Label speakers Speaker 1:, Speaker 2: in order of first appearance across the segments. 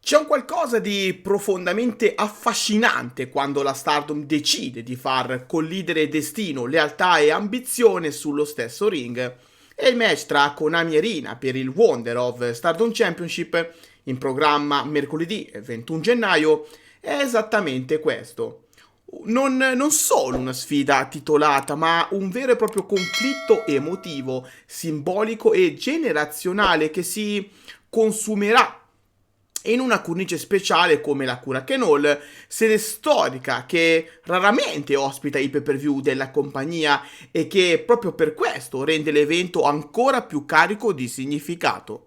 Speaker 1: C'è un qualcosa di profondamente affascinante quando la Stardom decide di far collidere destino, lealtà e ambizione sullo stesso ring. E il match tra Konami e Rina per il Wonder of Stardom Championship, in programma mercoledì 21 gennaio, è esattamente questo. Non solo una sfida titolata, ma un vero e proprio conflitto emotivo, simbolico e generazionale che si consumerà in una cornice speciale come la Korakuen Hall, sede storica che raramente ospita i pay-per-view della compagnia e che proprio per questo rende l'evento ancora più carico di significato.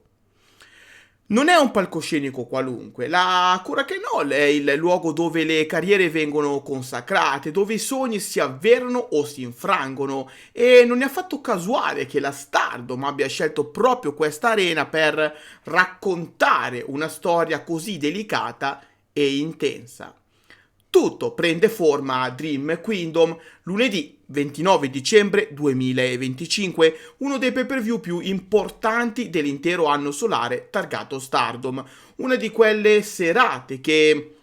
Speaker 1: Non è un palcoscenico qualunque, la Korakuen Hall è il luogo dove le carriere vengono consacrate, dove i sogni si avverano o si infrangono, e non è affatto casuale che la Stardom abbia scelto proprio questa arena per raccontare una storia così delicata e intensa. Tutto prende forma a Dream Kingdom lunedì 29 dicembre 2025, uno dei pay-per-view più importanti dell'intero anno solare targato Stardom, una di quelle serate che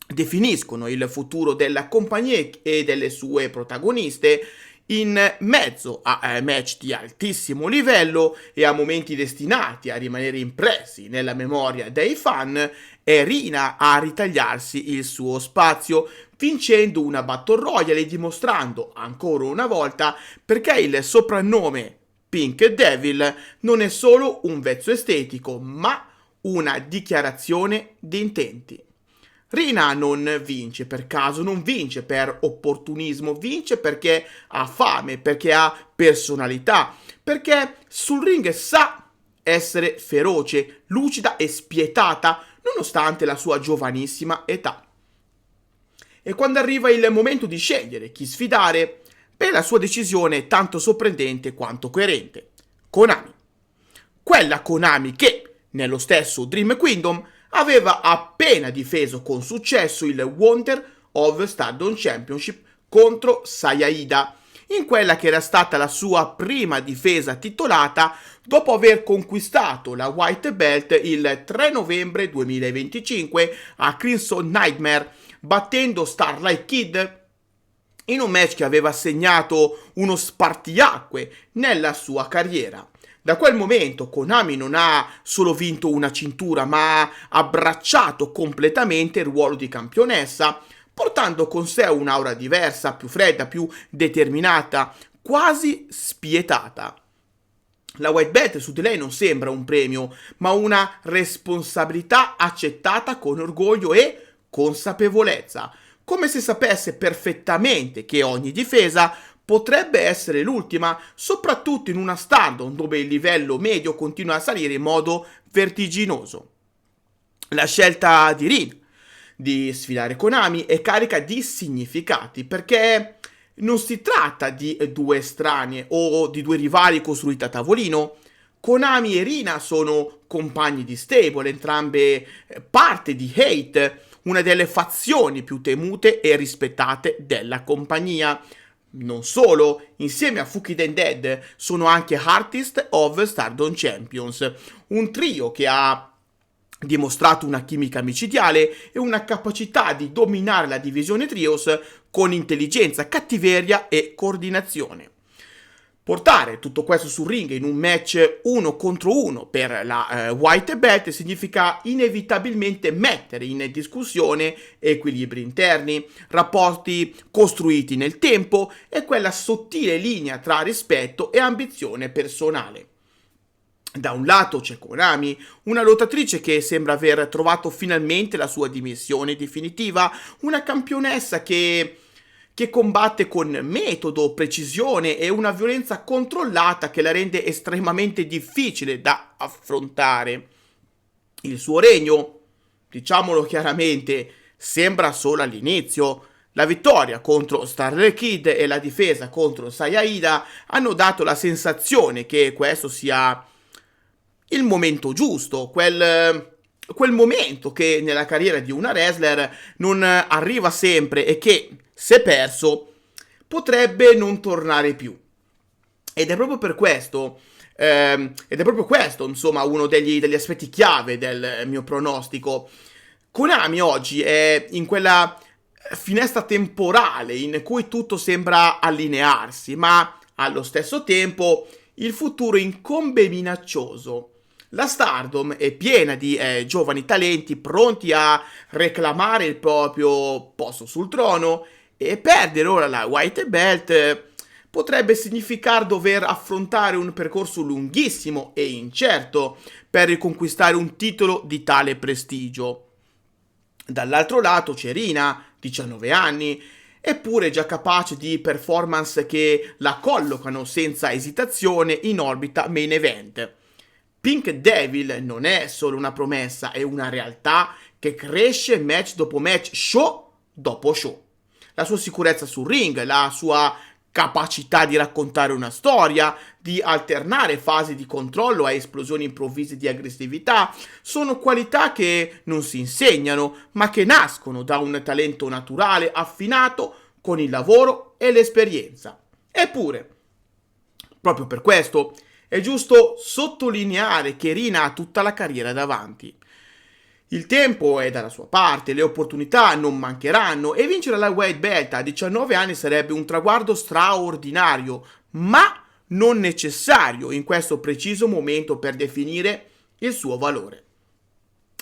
Speaker 1: definiscono il futuro della compagnia e delle sue protagoniste, in mezzo a match di altissimo livello e a momenti destinati a rimanere impressi nella memoria dei fan. È Rina a ritagliarsi il suo spazio, vincendo una Battle Royale e dimostrando ancora una volta perché il soprannome Pink Devil non è solo un vezzo estetico, ma una dichiarazione di intenti. Rina non vince per caso, non vince per opportunismo, vince perché ha fame, perché ha personalità, perché sul ring sa essere feroce, lucida e spietata, nonostante la sua giovanissima età. E quando arriva il momento di scegliere chi sfidare, beh, la sua decisione è tanto sorprendente quanto coerente. Konami. Quella Konami che, nello stesso Dream Kingdom, aveva appena difeso con successo il Wonder of Stardom Championship contro Sayaida, in quella che era stata la sua prima difesa titolata dopo aver conquistato la White Belt il 3 novembre 2025 a Crimson Nightmare, battendo Starlight Kid in un match che aveva segnato uno spartiacque nella sua carriera. Da quel momento Konami non ha solo vinto una cintura, ma ha abbracciato completamente il ruolo di campionessa, portando con sé un'aura diversa, più fredda, più determinata, quasi spietata. La White Belt su di lei non sembra un premio, ma una responsabilità accettata con orgoglio e consapevolezza, come se sapesse perfettamente che ogni difesa potrebbe essere l'ultima, soprattutto in una Stardom dove il livello medio continua a salire in modo vertiginoso. La scelta di Rin di sfidare Konami è carica di significati, perché non si tratta di due estranee o di due rivali costruiti a tavolino. Konami e Rina sono compagni di stable, entrambe parte di Hate, una delle fazioni più temute e rispettate della compagnia. Non solo, insieme a Fukiden Dead sono anche Artist of Stardom Champions, un trio che ha dimostrato una chimica micidiale e una capacità di dominare la divisione trios con intelligenza, cattiveria e coordinazione. Portare tutto questo sul ring in un match 1 contro 1 per la White Belt significa inevitabilmente mettere in discussione equilibri interni, rapporti costruiti nel tempo e quella sottile linea tra rispetto e ambizione personale. Da un lato c'è Konami, una lottatrice che sembra aver trovato finalmente la sua dimensione definitiva, una campionessa che combatte con metodo, precisione e una violenza controllata che la rende estremamente difficile da affrontare. Il suo regno, diciamolo chiaramente, sembra solo all'inizio. La vittoria contro Starlight Kid e la difesa contro Sayaida hanno dato la sensazione che questo sia il momento giusto, quel momento che nella carriera di una wrestler non arriva sempre e che, se perso, potrebbe non tornare più. Ed è proprio per questo Ed è proprio questo, insomma, uno degli aspetti chiave del mio pronostico. Konami oggi è in quella finestra temporale in cui tutto sembra allinearsi, ma allo stesso tempo il futuro incombe minaccioso. La Stardom è piena di giovani talenti pronti a reclamare il proprio posto sul trono, e perdere ora la White Belt potrebbe significare dover affrontare un percorso lunghissimo e incerto per riconquistare un titolo di tale prestigio. Dall'altro lato c'è Rina, 19 anni, eppure già capace di performance che la collocano senza esitazione in orbita main event. Pink Devil non è solo una promessa, è una realtà che cresce match dopo match, show dopo show. La sua sicurezza sul ring, la sua capacità di raccontare una storia, di alternare fasi di controllo a esplosioni improvvise di aggressività, sono qualità che non si insegnano, ma che nascono da un talento naturale affinato con il lavoro e l'esperienza. Eppure, proprio per questo, è giusto sottolineare che Rina ha tutta la carriera davanti. Il tempo è dalla sua parte, le opportunità non mancheranno e vincere la White Belt a 19 anni sarebbe un traguardo straordinario, ma non necessario in questo preciso momento per definire il suo valore.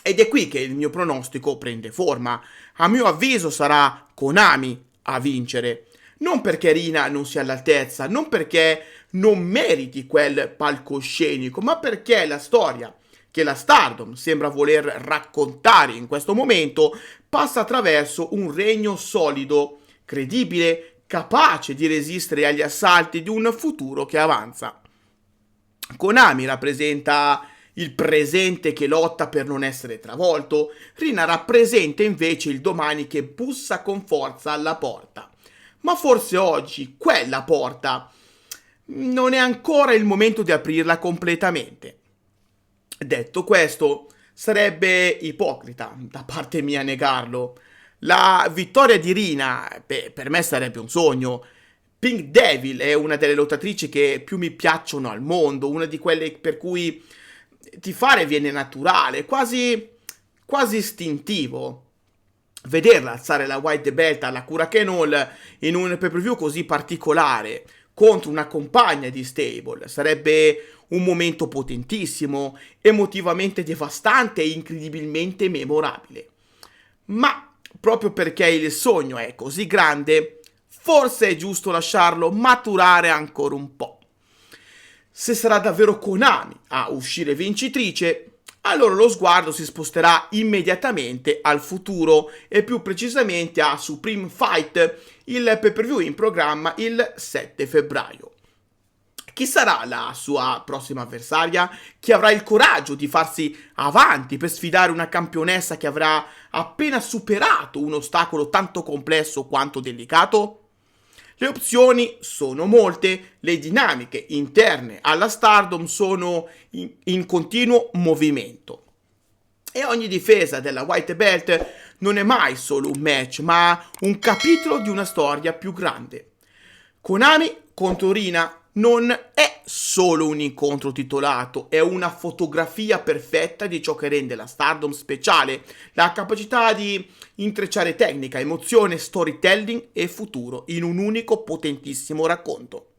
Speaker 1: Ed è qui che il mio pronostico prende forma. A mio avviso sarà Konami a vincere. Non perché Rina non sia all'altezza, non perché non meriti quel palcoscenico, ma perché la storia che la Stardom sembra voler raccontare in questo momento passa attraverso un regno solido, credibile, capace di resistere agli assalti di un futuro che avanza. Konami rappresenta il presente che lotta per non essere travolto, Rina rappresenta invece il domani che bussa con forza alla porta. Ma forse oggi quella porta non è ancora il momento di aprirla completamente. Detto questo, sarebbe ipocrita da parte mia negarlo. La vittoria di Rina, per me sarebbe un sogno. Pink Devil è una delle lottatrici che più mi piacciono al mondo, una di quelle per cui tifare viene naturale, quasi istintivo. Vederla alzare la White Belt alla Hurricane Hall in un pay-per-view così particolare contro una compagna di stable sarebbe un momento potentissimo, emotivamente devastante e incredibilmente memorabile. Ma proprio perché il sogno è così grande, forse è giusto lasciarlo maturare ancora un po'. Se sarà davvero Konami a uscire vincitrice, allora lo sguardo si sposterà immediatamente al futuro e più precisamente a Supreme Fight, il pay-per-view in programma il 7 febbraio. Chi sarà la sua prossima avversaria? Chi avrà il coraggio di farsi avanti per sfidare una campionessa che avrà appena superato un ostacolo tanto complesso quanto delicato? Le opzioni sono molte, le dinamiche interne alla Stardom sono in continuo movimento. E ogni difesa della White Belt non è mai solo un match, ma un capitolo di una storia più grande. Konami contro Rina non è solo un incontro titolato, è una fotografia perfetta di ciò che rende la Stardom speciale, la capacità di intrecciare tecnica, emozione, storytelling e futuro in un unico potentissimo racconto.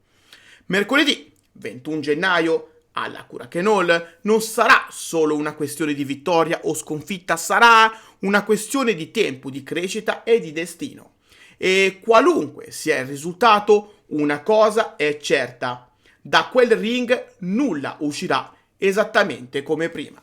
Speaker 1: Mercoledì 21 gennaio alla Hurricane Hall non sarà solo una questione di vittoria o sconfitta, sarà una questione di tempo, di crescita e di destino. E qualunque sia il risultato, una cosa è certa: da quel ring nulla uscirà esattamente come prima.